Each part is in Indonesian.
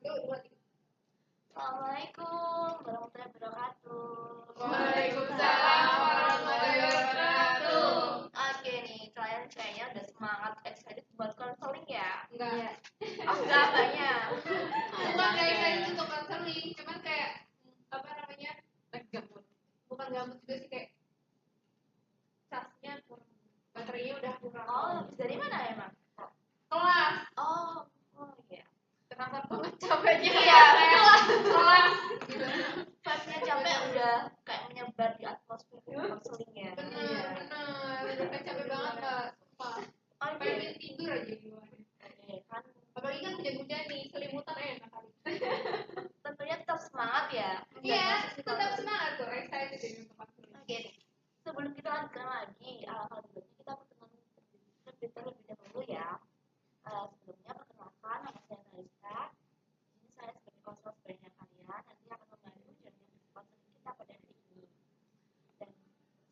Assalamualaikum warahmatullahi wabarakatuh. Waalaikumsalam warahmatullahi wabarakatuh. Oke nih, kalian kayaknya udah semangat excited buat konseling ya? Enggak. Oh enggak, banyak. Bukan kayak excited untuk konseling, cuman kayak gabut. Bukan gabut juga sih, kayak charge-nya kurang, baterainya udah kurang. Oh, habis dari mana emang? Kelas. Oh iya. Kenapa banget capeknya? Iya, kelas. Gitu. Vibe-nya capek udah kayak menyebar di atmosfer konseling ya. Bener. Udah capek banget, Mbak. Sumpah. Pengen tidur aja gimana. Kan Apalagi kan hujan-hujan nih, selimutan enak kali. tentunya tetap semangat ya. Iya, tetap semangat tuh, excited ini untuk konseling. Oke, sebelum kita lanjutkan lagi, alangkah baiknya kita terlebih dahulu ya. Sebelumnya perkenalkan, nama saya Narisa. Ini saya sebagai konselor sebenarnya kalian nanti akan membantu jalannya konseling kita pada hari ini. Dan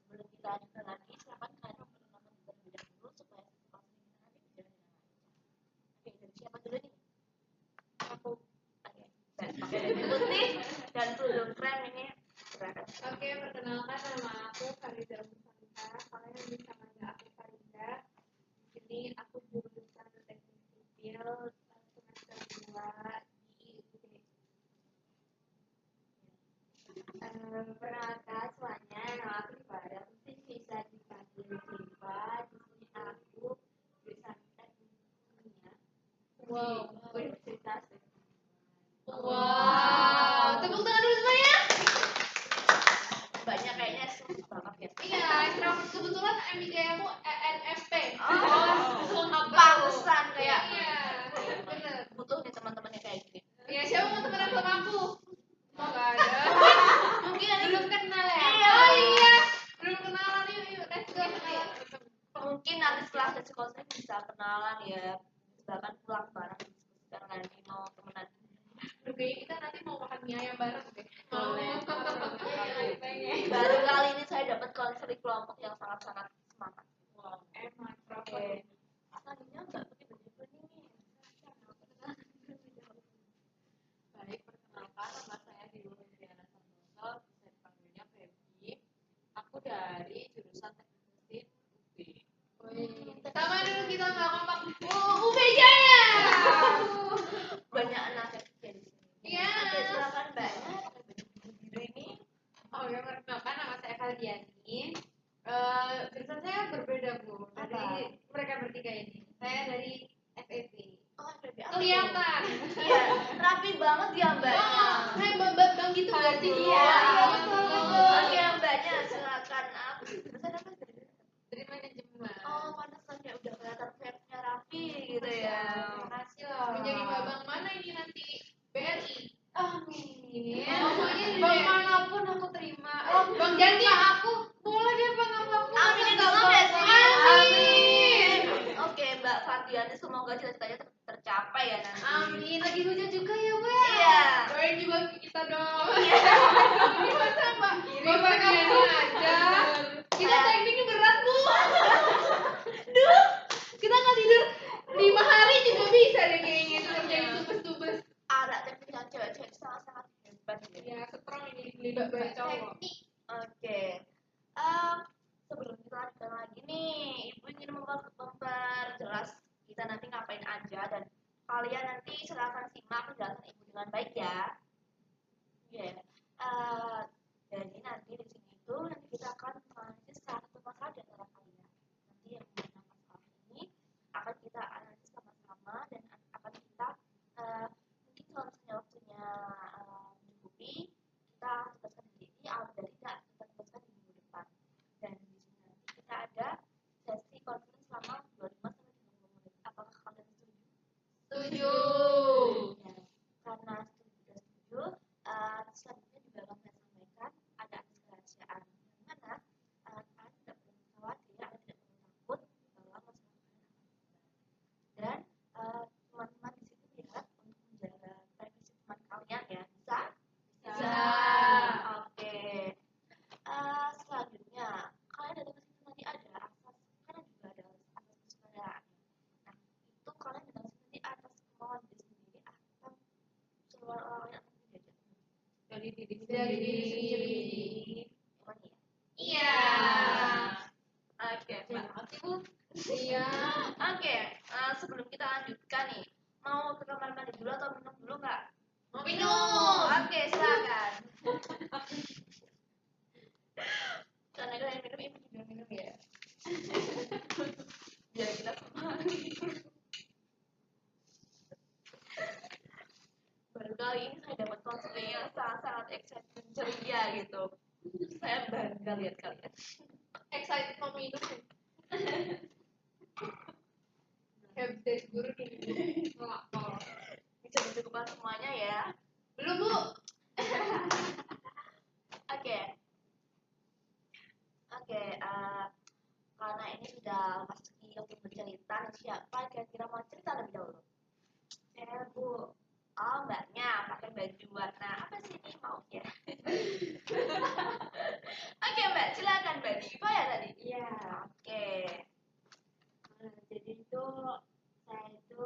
sebelum kita lanjutkan lagi, silakan kalian memperkenalkan terlebih dahulu supaya konseling kita nanti berjalan dengan lancar. Oke, dari siapa dulu nih? Aku. Oke, saya pakai baju putih dan kerudung krem ini. Silakan. Oke, perkenalkan nama aku Farida Musalika. Kalian bisa manggil aku Farida. Di sini aku jurusan Teknik Sipil semester 2 di UID. Perkenalkan semuanya, nama aku Farida. Mungkin bisa dipanggil Diva. Di sini aku jurusan Teknik Kimia di Universitas. Wow, tepuk tangan dulu semuanya. Banyak kayaknya susah banget ya. Iya, kebetulan MBTI aku ENFP. Oh, pantesan kayak. Iya, bener. Butuh nih teman-temannya kayak gini. Ya, siapa mau temenan sama aku? Oh, nggak ada. Mungkin nanti Belum kenal ya? Iya. Oh iya, belum kenalan. Yuk, let's go kenalan. Mungkin nanti setelah sesi konseling bisa kenalan ya. Bahkan pulang bareng diskusikan nanti mau temenan. Aduh, kayaknya kita nanti mau makan mie ayam bareng deh. Boleh. Pengen. Baru kali ini saya dapat konseling kelompok yang sangat-sangat semangat. Wow, emang. Oke. Selanjutnya Mbak Putih berdua nih. Baik, perkenalkan nama saya Dewi Diana Santoso, bisa dipanggilnya Feby. Aku dari jurusan Teknik Mesin UB. Sama dulu kita nggak kompak. UB Jaya. Banyak anak yang di sini. Iya. Oke, silakan Mbak. Biru ini. Oh ya, perkenalkan nama saya Kaldiani. Jurusan saya berbeda, Bu. Dari mereka bertiga ini. Saya dari FEB. Oh, FEB. Kelihatan. Iya, rapi banget ya Mbak. Oh, kayak bang gitu nggak sih? Iya, betul. Oke, Mbaknya silakan. Aku jurusan apa tadi? Dari manajemen. Oh, pantesan ya udah kelihatan vibe-nya rapi gitu ya. Makasih loh. Menjadi babang mana ini nanti? BRI. Amin. Pokoknya Bang manapun aku terima. Bang ganti aku. Boleh deh bang apapun. Amin dulu ya sih. Amin. Oke, Mbak Fardiani semoga cita-citanya tercapai ya nanti. Amin. Lagi hujan juga ya, Bu. Iya. Doain juga kita dong. Iya. Gimana, Pak? Bapak kamu aja. Kita tekniknya berat, Bu. Duh, kita nggak tidur 5 hari juga bisa deh kayaknya kerjain tugas-tugas. Ada teknik yang cewek-cewek sangat-sangat hebat gitu. Ya, strong ini lidah banyak cowok. Oke. Sebelum kita lanjutkan lagi nih, Ibu ingin memperjelas kita nanti ngapain aja dan kalian nanti silakan simak penjelasan Ibu dengan baik ya. Iya. Jadi nanti di sini itu nanti kita akan menganalisis satu masalah di antara kalian. Nanti yang mana masalah ini akan kita analisis sama-sama dan akan kita mungkin kalau misalnya waktunya mencukupi kita tugaskan di sini, kalau tidak kita tugaskan di minggu depan. Dan di sini nanti kita ada sesi konferensi selama 25 sampai 30 menit. Apakah kalian setuju? Setuju. Ya, karena setuju, selanjutnya juga akan saya sampaikan ada atas kerahasiaan yang mana kalian tidak perlu khawatir, kalian tidak perlu takut mengenali diri Dari diri sendiri. sendiri. Emang iya. Iya. Oke, Mbak. Iya. Oke, sebelum kita lanjutkan nih, mau ke kamar mandi dulu atau minum dulu nggak? Mau minum. Oke, silakan. Karena kalian minum, ibu juga minum ya. Biar kita semangat. Baru kali ini saya dapat konseling yang sangat-sangat excited ceria gitu. Saya bangga lihat kalian. Excited mau minum. Habis dari guru nih. Ngelakol. Bisa mencukupkan semuanya ya. Belum, Bu. Oke. Oke, karena ini sudah masuki waktu bercerita, siapa kira-kira mau cerita lebih dahulu? Saya Bu. Oh, mbaknya pakai baju warna apa sih ini mau ya? Oke, Mbak, silakan Mbak Diva ya tadi. Iya. Oke. Jadi itu saya itu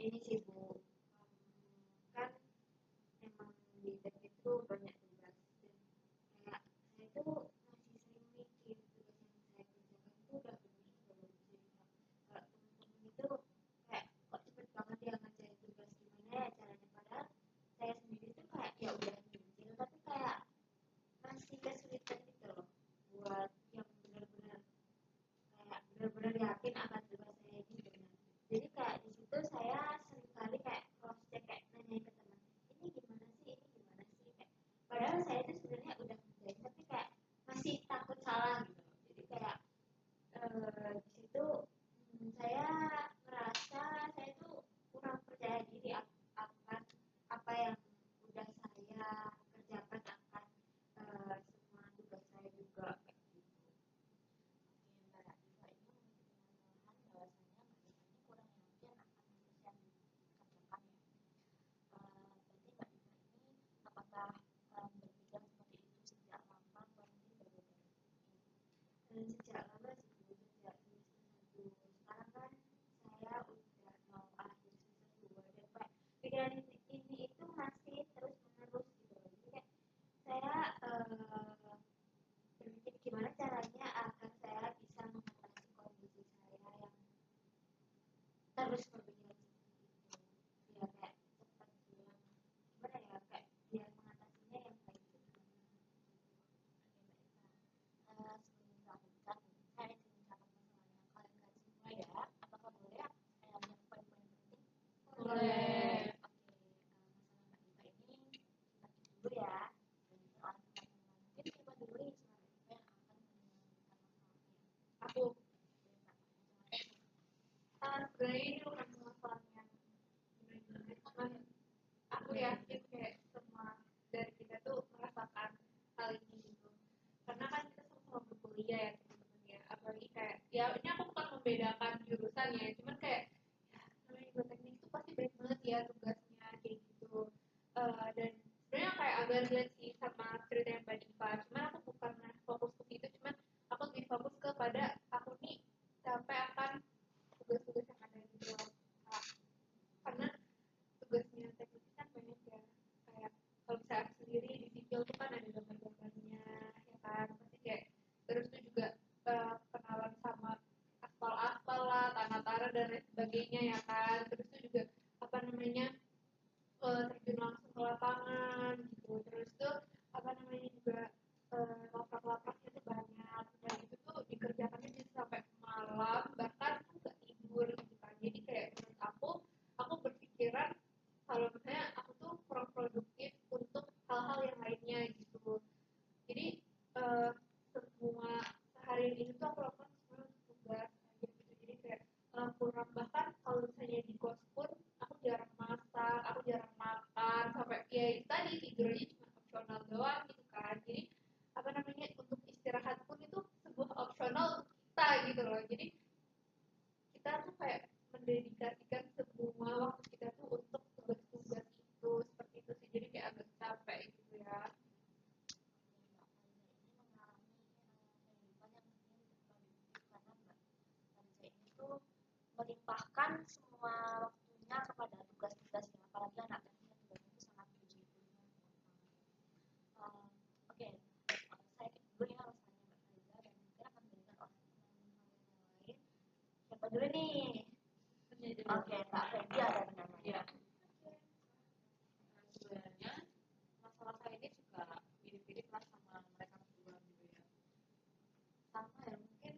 ini sih Bu, kan emang di teknik itu banyak tugas dan kayak saya itu masih sering mikir tugas yang saya kerjakan itu udah benar belum sih. Kalau teman-teman itu kayak kok cepet banget ya ngerjain tugas, gimana ya caranya, padahal saya sendiri tuh kayak ya udah nyicil tapi kayak masih kesulitan gitu loh buat yang benar-benar kayak benar-benar yakin akan tugas saya ini benar. Jadi kayak di situ saya sering kali kayak cross check, kayak nanyain ke teman, ini gimana sih, kayak padahal saya itu sebenarnya udah ngerjain tapi kayak masih takut salah gitu loh. Jadi kayak di situ saya merasa saya itu kurang percaya diri akan apa yang udah saya kerjakan, akan semua tugas saya juga kayak gitu. Oke, Mbak Diva ini memiliki permasalahan bahwasanya Mbak Diva ini kurang yakin akan tugas yang dikerjakan ya. Berarti Mbak Diva ini apakah berpikiran seperti itu sejak lama atau mungkin baru-baru ini? Sejak lama sih Bu, sejak semester 1. Sekarang kan saya udah mau akhir semester 2 dan kayak pikiran ini itu masih terus menerus gitu loh. Jadi kayak saya berpikir gimana caranya agar saya bisa mengatasi kondisi saya yang terus berpikiran seperti itu, biar kayak cepat hilang, gimana ya, kayak biar mengatasinya yang baik itu gimana gitu. Oke, Mbak Diva. Sebelum kita lanjutkan, saya ingin mencatat masalah yang kalian gaji semua ya. Apakah boleh yang poin-poin penting? Boleh. Oke, masalah Mbak Diva ini kita keep dulu ya. Dan oleh teman-teman mungkin siapa dulu nih sama Mbak Diva yang akan menyelesaikan masalahnya. Aku. Boleh, Mbak. Sebenarnya ini bukan masalah yang gimana-gimana, cuman aku yakin kayak semua dari kita tuh merasakan hal ini gitu. Karena kan kita sama-sama berkuliah ya teman-teman ya. Apalagi kayak ya ini aku bukan membedakan jurusan ya, cuman kayak ya namanya juga teknik itu pasti banyak banget ya tugasnya kayak gitu. Dan sebenarnya kayak agak relate sih sama cerita yang Mbak Diva. Cuman aku bukan fokus ke situ, cuman aku lebih fokus kepada aku nih sampai akan tugas-tugas yang ada di luar. Karena tugasnya teknik kan banyak ya, kayak kalau bisa sendiri di sipil tuh kan ada gambar-gambarnya ya kan, pasti kayak terus tuh juga kenalan sama aspal-aspal lah, tanah-tanah dan lain sebagainya ya kan, terus tuh juga apa namanya terjun langsung ke lapangan gitu, terus tuh apa namanya juga laprak-lapraknya tuh banyak dan itu tuh dikerjakannya bisa sampai malam, bahkan tuh nggak tidur gitu kan. Jadi kayak menurut aku berpikiran kalau misalnya aku tuh kurang produktif untuk hal-hal yang lainnya gitu. Jadi semua seharian ini tuh aku lakukan semua untuk tugas aja gitu. Jadi kayak kurang, bahkan kalau misalnya di kos pun aku jarang masak, aku jarang makan, sampai ya itu tadi tidur aja cuma opsional doang gitu kan. Jadi apa namanya untuk istirahat pun itu sebuah opsional untuk kita gitu loh. Jadi kita tuh kayak mendedikasikan semua waktu kita tuh untuk tugas-tugas itu, seperti itu sih. Jadi kayak agak capek gitu ya. Melimpahkan semua waktunya kepada tugas-tugasnya, apalagi anak teknik yang tugasnya itu sangat berjibun. Oke, Kak Feby ada yang namanya. Ya. Sebenarnya masalah saya ini juga mirip-mirip lah sama mereka berdua gitu ya. Sama ya, mungkin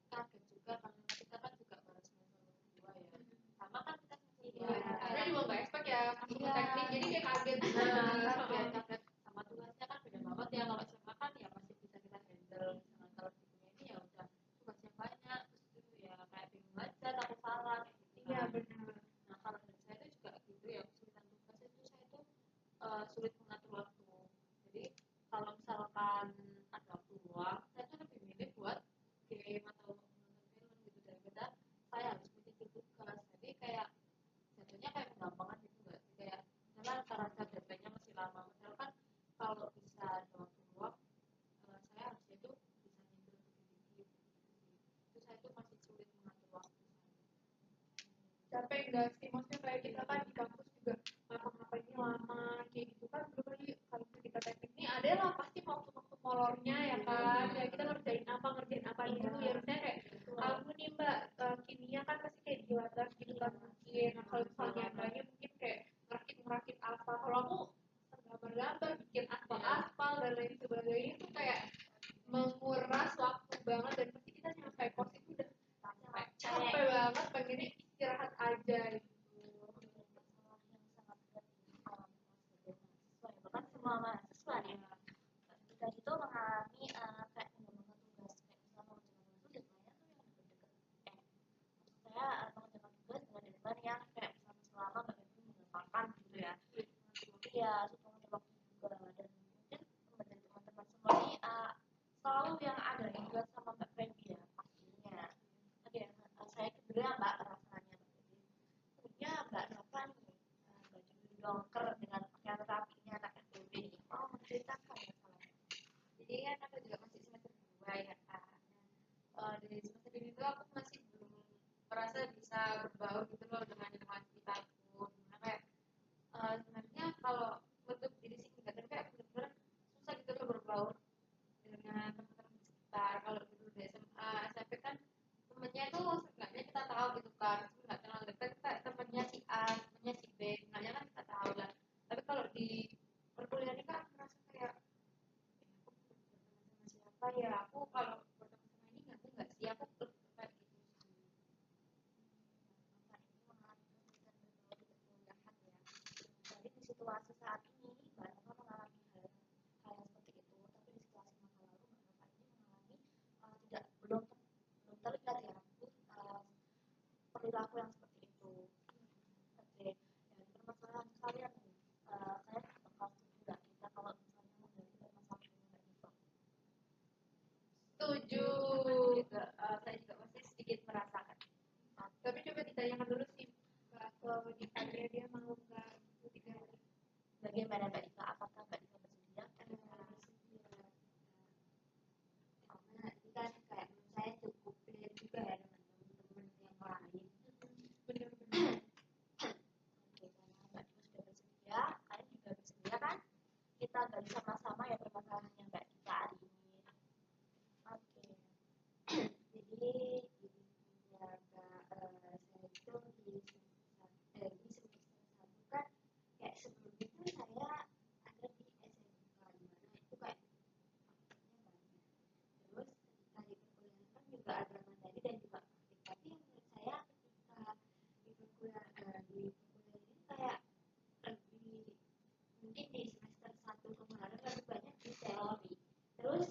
kaget juga karena kita kan juga baru semester kedua ya. Sama kan kita masih Karena juga nggak expect ya masuk ke Iya. teknik, jadi kayak kaget. kaget sama tugasnya kan beda banget ya. Kalau SMA kan ya masih bisa kita handle, misalnya kalau di kuliah ini ya udah tugasnya banyak, terus itu ya kayak bingung aja, takut salah kayak gitu Iya kan. benar. Nah kalau dari saya itu juga gitu ya, kesulitan tugas itu saya itu sulit mengatur waktu. Jadi kalau misalkan ada waktu luang, saya tuh lebih milih buat game atau nonton film gitu daripada saya harus menyusun tugas. Jadi kayak jatuhnya kayak kegampangan gitu nggak sih, kayak misalnya rata-rata deadline-nya masih lama. Misalkan kalau bisa ada waktu luang, saya harusnya itu bisa nyicil sedikit gitu sih. Itu saya tuh masih sulit mengatur waktu saya. Capek nggak sih, maksudnya kayak kita kan di kampus juga ngapa-ngapainnya lama kayak gitu kan, belum lagi kalau kita teknik ini ada lah pasti waktu-waktu molornya ya kan, ya kita ngerjain apa dulu ya, misalnya kayak kamu nih mbak, kimia kan pasti kayak dilatih gitu kan mungkin. Nah kalau misalnya mbaknya mungkin kayak ngerakit apa, kalau aku gambar-gambar bikin aspal dan lain sebagainya itu kayak menguras waktu banget, dan pasti kita nyampe kos itu udah capek banget, pengennya istirahat aja gitu. Masalah yang sangat berat ini kalau sebagai mahasiswa ya, bahkan semua mahasiswa nih kita itu mengalami kayak pengembangan tugas, kayak misalnya mengerjakan tugas deadline-nya tuh yang deket-deket, maksud saya mengerjakan tugas dengan deadline yang kayak misalnya selama bagaimana menggampangkan gitu ya. Iya, suka ngatur waktu juga, dan mungkin dari teman-teman semua ini selalu yang ada yang juga sama Mbak Feby ya pastinya. Oke, saya kedua ya Mbak rasanya Mbak Feby. Tentunya Mbak Nova nih baju dongker dengan pakaian rapinya anak FEB nih. Oh, menceritakan masalahnya. Jadi kan aku juga masih semester 2 ya kak. Nah, dari semester ini tuh aku masih belum merasa bisa berbaur gitu loh dengan lingkungan sekitar aku. Dimana kayak sebenarnya kalau untuk diri sendiri tapi kayak bener-bener susah gitu loh berbaur dengan teman-teman di sekitar. Kalau dulu di SMA, SMP kan temennya itu seenggaknya kita tahu gitu kan, nggak kenal dekat kayak temennya si A, temennya si B, sebenarnya kan kita tahu lah. Tapi kalau di perkuliahan ini kan aku merasa kayak sama siapa ya, aku kalau berteman sama ini nggak sih, aku kayak gitu sih. Mbak ini mengalami kesulitan berbaur di perkuliahan ya. Jadi di situasi saat ini Mbak Nova mengalami hal yang seperti itu, tapi di situasi masa lalu Mbak Nova ini mengalami tidak belum terlihat ya perilaku yang seperti itu. Oke, dan permasalahan kalian nih, saya bakal setuju nggak kita kalau misalnya menggali permasalahan ini Mbak Nova? Setuju. Juga, saya juga masih sedikit merasakan. Tapi coba ditanyakan dulu sih ke Dikanya, dia mau nggak ketika Bagaimana Mbak Nova? Apakah Mbak Nova bersedia? karena ini kan kayak menurut saya cukup clear juga ya dengan teman-teman yang lain. bener-bener Oke, karena Mbak Nova sudah bersedia, kalian juga bersedia kan? Kita gali sama-sama ya permasalahannya Mbak Nova hari ini. Oke. Jadi ya saya itu di semester satu kan kayak sebelum itu saya ada di SMK, dimana itu kayak praktiknya banyak. Terus ketika di perkuliahan kan juga ada materi dan juga praktik. Tapi menurut saya ketika di perkuliahan ini kayak lebih, mungkin di semester satu kemarin lebih banyak di teori. Terus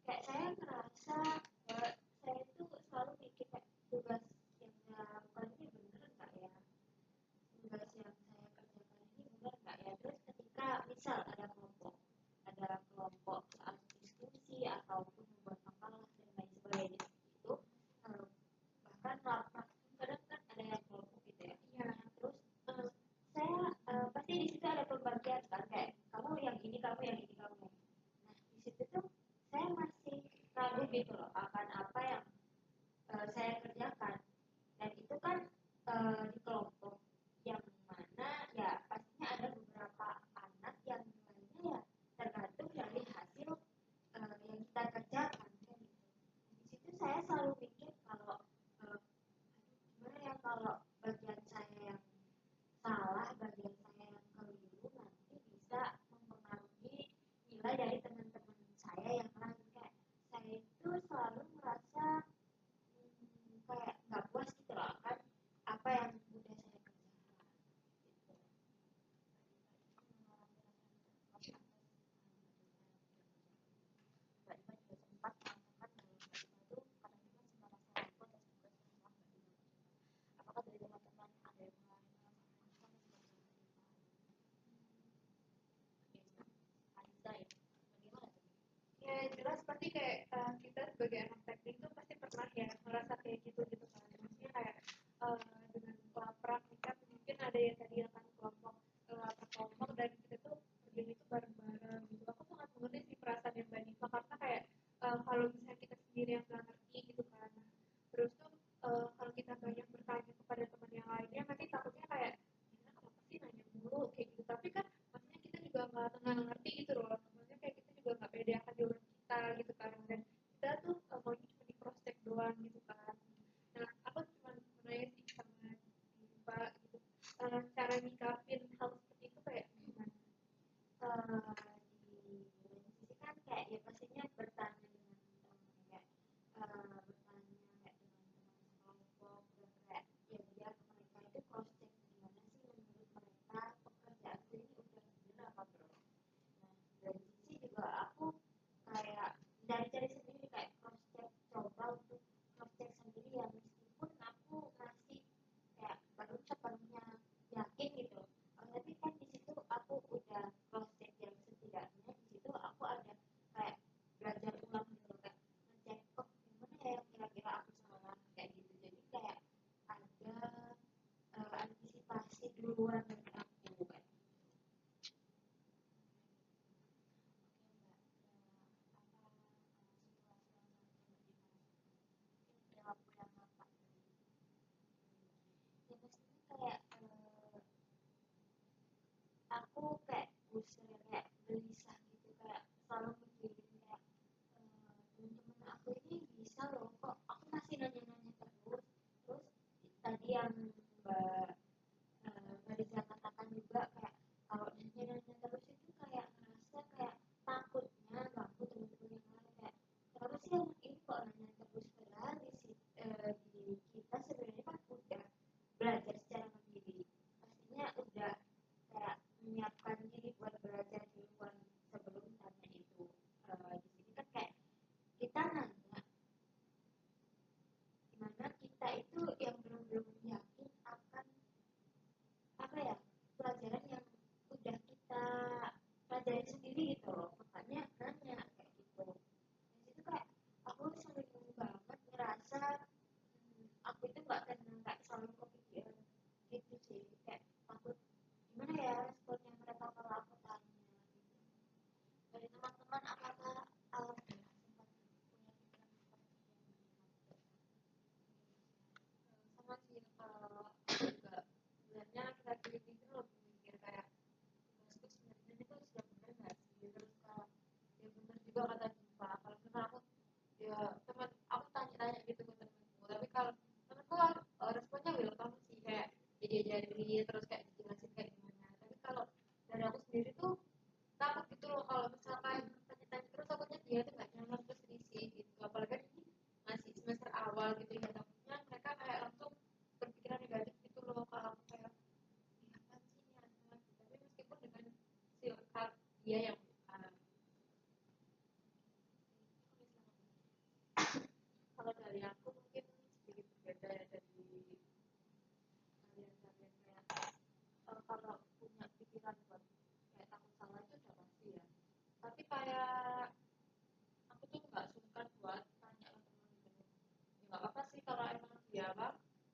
kayak saya ngerasa saya itu selalu mikir kayak tugas yang saya lakukan ini bener nggak ya, tugas yang saya kerjakan ini bener nggak ya. Terus ketika misal ada kelompok saat diskusi ataupun membuat makalah dan lain sebagainya itu, bahkan rapat kadang kan ada yang kelompok gitu ya. ya. Terus saya pasti di situ ada pembagian kan, kayak kamu yang ini, kamu yang ini, kamu yang ini. Nah di situ tuh saya masih ragu gitu loh akan apa yang saya kerjakan. Dan itu kan di kelompok yang mana ya pastinya ada beberapa anak yang nilainya ya tergantung dari hasil yang kita kerjakan kan gitu. Di situ saya selalu mikir kalau aduh, gimana ya kalau pasti kayak kita sebagai anak teknik tuh pasti pernah ya merasa kayak gitu gitu kan. Maksudnya kayak dengan kelompok kita mungkin ada yang tadi akan kelompok dan kita tuh kerjanya itu bareng-bareng gitu. Aku sangat mengerti sih perasaan yang Mbak Nifa karena kayak kalau misalnya kita sendiri yang nggak ngerti gitu kan. Terus tuh kalau kita banyak bertanya kepada teman yang lainnya nanti takutnya kayak "Gila, kenapa sih nanya mulu kayak gitu." Tapi kan maksudnya kita juga nggak ngerti gitu loh. Maksudnya kayak kita juga nggak pede akan jawaban kita gitu kan. Dan kita tuh maunya cuma di cross check doang gitu kan. Nah, aku cuma menanya sih sama Mbak gitu. Cara nyikapin hal seperti itu kayak gimana? Di sisi kan kayak ya pastinya bertanya dengan teman kayak bertanya kayak dengan teman sekelompok dan kayak ya biar mereka itu cross check gimana sih menurut mereka pekerjaanku ini udah bener apa belum. Nah dari sisi juga aku kayak cari sendiri kayak cross check coba untuk cross check sendiri ya meskipun aku masih kayak baru sepenuhnya yakin gitu. Tapi kan di situ aku udah cross check yang setidaknya di situ aku ada kayak belajar ulang gitu kayak ngecek kok gimana ya yang kira-kira aku salah kayak gitu. Jadi kayak ada antisipasi duluan dari aku kayak apa situasi yang apa ya pastinya kayak aku kayak user kayak gelisah gitu kayak selalu mikirin kayak temen-temen aku ini bisa loh kok aku masih nanya-nanya terus tadi yang mbak Riza katakan juga kayak kalau nanya-nanya terus itu kayak ngerasa kayak takutnya ganggu temen-temen yang lain kayak kenapa sih anak ini kok nanya terus padahal di kita sebenarnya kan udah belajar secara mandiri pastinya udah kayak menyiapkan diri buat belajar duluan sebelum tanya itu di sini kan kayak kita nanya dimana kita itu yang belum yakin akan apa ya pelajaran yang udah kita pelajari sendiri gitu loh makanya nanya kayak gitu di situ kayak aku sering banget ngerasa aku itu nggak tenang kayak selalu kepikiran gitu sih kayak takut gimana ya responnya mereka kalau aku tanya gitu. Dari teman-teman apakah sempat punya pikiran Sama sih kalau aku juga sebenarnya akhir-akhir ini tuh lebih mikir kayak tugasku sebenarnya itu sudah benar nggak sih terus kalau ya benar juga kata Diva kalau misalnya aku ya teman aku tanya-tanya gitu ke temanku tapi kalau temanku responnya welcome sih kayak jadi terus kayak dijelasin kayak gimana tapi kalau dari aku sendiri tuh takut gitu loh kalau misalkan tanya-tanya terus takutnya dia tuh nggak nyaman terus risih gitu apalagi kan ini masih semester awal gitu ya takutnya mereka kayak langsung berpikiran negatif gitu loh kalau aku kayak ya apa sih ini anak tapi meskipun dengan silkat dia yang bukan kalau dari aku mungkin sedikit berbeda ya dari kalian-kalian kayak kalau punya pikiran buat kayak takut salah itu udah pasti ya tapi kayak aku tuh nggak sungkan buat tanya ke temen gitu ya nggak apa-apa sih kalau emang dia apa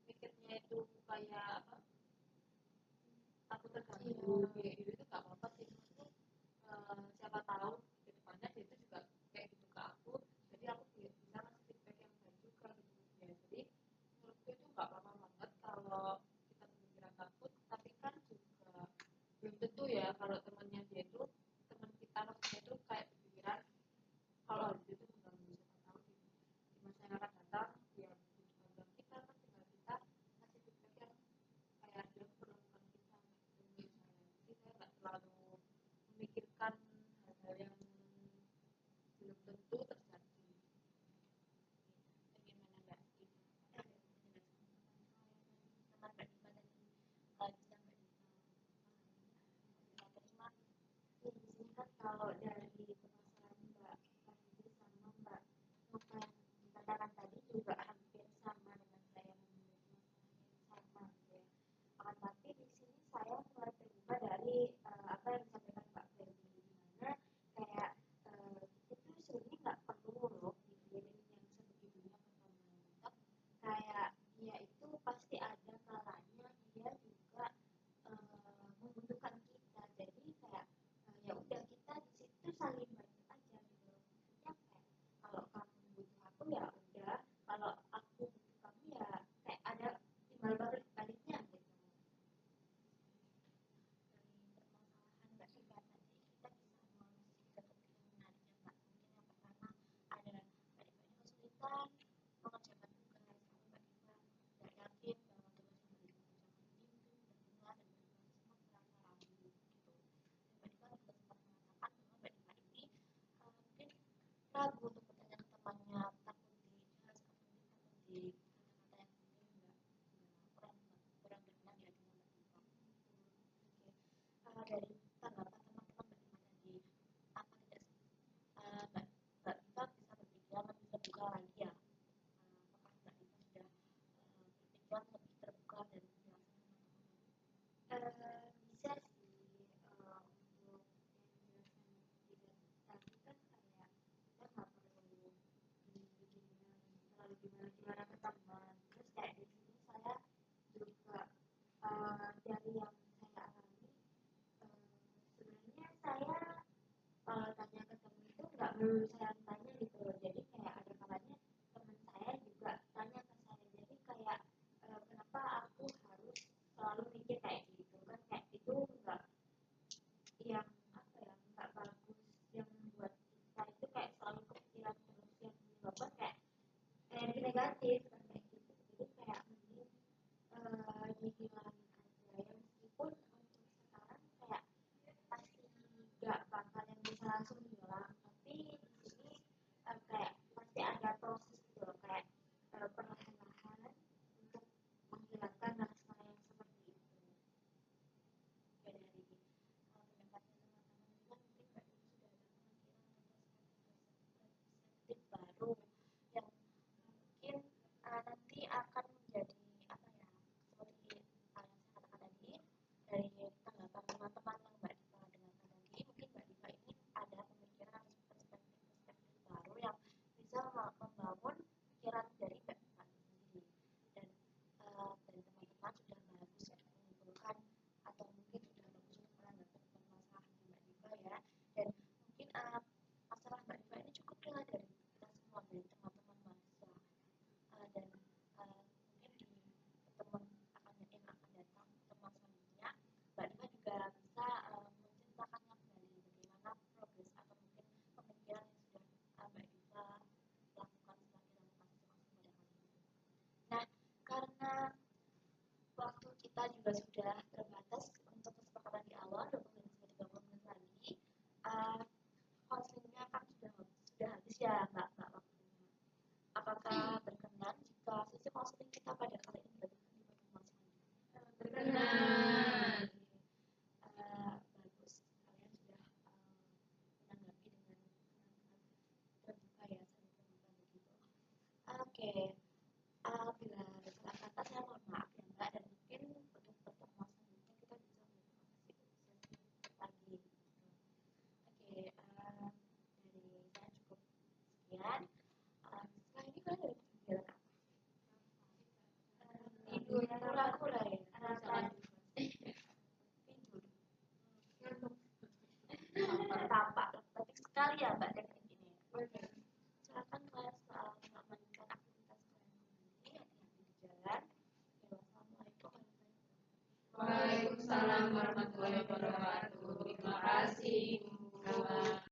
mikirnya itu kayak apa aku terganggu kayak gitu itu nggak apa-apa sih maksudku siapa tahu ke depannya dia itu juga kayak gitu ke aku jadi aku bisa ngasih feedback yang baik juga gitu ya jadi menurutku itu nggak apa-apa banget kalau kita berpikiran takut tapi kan juga belum tentu ya kalau temannya dia itu teman kita maksudnya itu kayak berpikiran kalau hal itu mengganggu siapa tahu di masa yang akan datang ya butuh bantuan kita kan tinggal kita kasih feedback yang kayak dia memperlakukan kita gitu menurut saya jadi saya nggak terlalu gimana ke teman. Terus kayak di sini saya juga dari yang saya alami, sebenarnya saya tanya ke temen itu nggak melulu saya yang tanya gitu loh. Jadi kayak ada kalanya teman saya juga tanya ke saya. Jadi kayak kenapa aku harus selalu mikir kayak gitu kan, kayak itu nggak yang apa ya, nggak bagus, yang membuat kita itu kayak selalu kepikiran terus, yang menyebabkan kayak energi negatif kan kayak gitu. Jadi kayak mending dihilangin aja ya, meskipun untuk sekarang kayak pasti nggak bakal yang bisa langsung hilang, tapi di sini kayak pasti ada proses gitu loh, kayak perlahan-lahan untuk menghilangkan rasa yang seperti itu. Ya dari pendapatnya teman-teman juga mungkin Mbak Dini sudah ada pemikiran atau perspektif baru yang mungkin nanti akan menjadi apa ya, seperti yang saya katakan tadi, dari tanggapan teman-teman yang Mbak Diva dengarkan tadi, mungkin Mbak Diva ini ada pemikiran atau perspektif baru yang bisa membangun pikiran dari Mbak Diva sendiri, dan dari teman-teman sudah bagus ya menyimpulkan atau mungkin sudah bagus untuk menanggapi permasalahan Mbak Diva ya, dan mungkin masalah Mbak Diva ini cukup relate dari kita semua, dari teman-teman mahasiswa. Dan mungkin di pertemuan yang akan datang, pertemuan selanjutnya, Mbak Diva juga bisa menceritakan kembali bagaimana progres atau mungkin pemikiran yang sudah Mbak Diva lakukan setelah dilakukan sesuatu pada kali ini. Nah, karena waktu kita juga sudah terbatas untuk kesepakatan di awal 20 menit sampai 30 menit lagi, konselingnya kan sudah habis ya Mbak waktunya. Apakah berkenan jika sesi konseling kita pada kali ini dilanjutkan di pertemuan selanjutnya? Berkenan. Bagus, kalian sudah menanggapi dengan terbuka ya, saling terbuka begitu. Oke, bila ada salah kata saya mohon maaf ya Mbak, dan mungkin untuk pertemuan selanjutnya kita bisa melakukan sesi lagi. Oke, dari saya cukup sekian. Setelah ini kalian ada kegiatan apa? Tidur kura-kura ya? Tidur. Tampak batik sekali ya Mbak teknik ini. Silakan kalian melanjutkan aktivitas kalian kembali, hati-hati di jalan. Ya, wassalamualaikum warahmatullahi wabarakatuh. Waalaikumsalam warahmatullahi wabarakatuh. Terima kasih.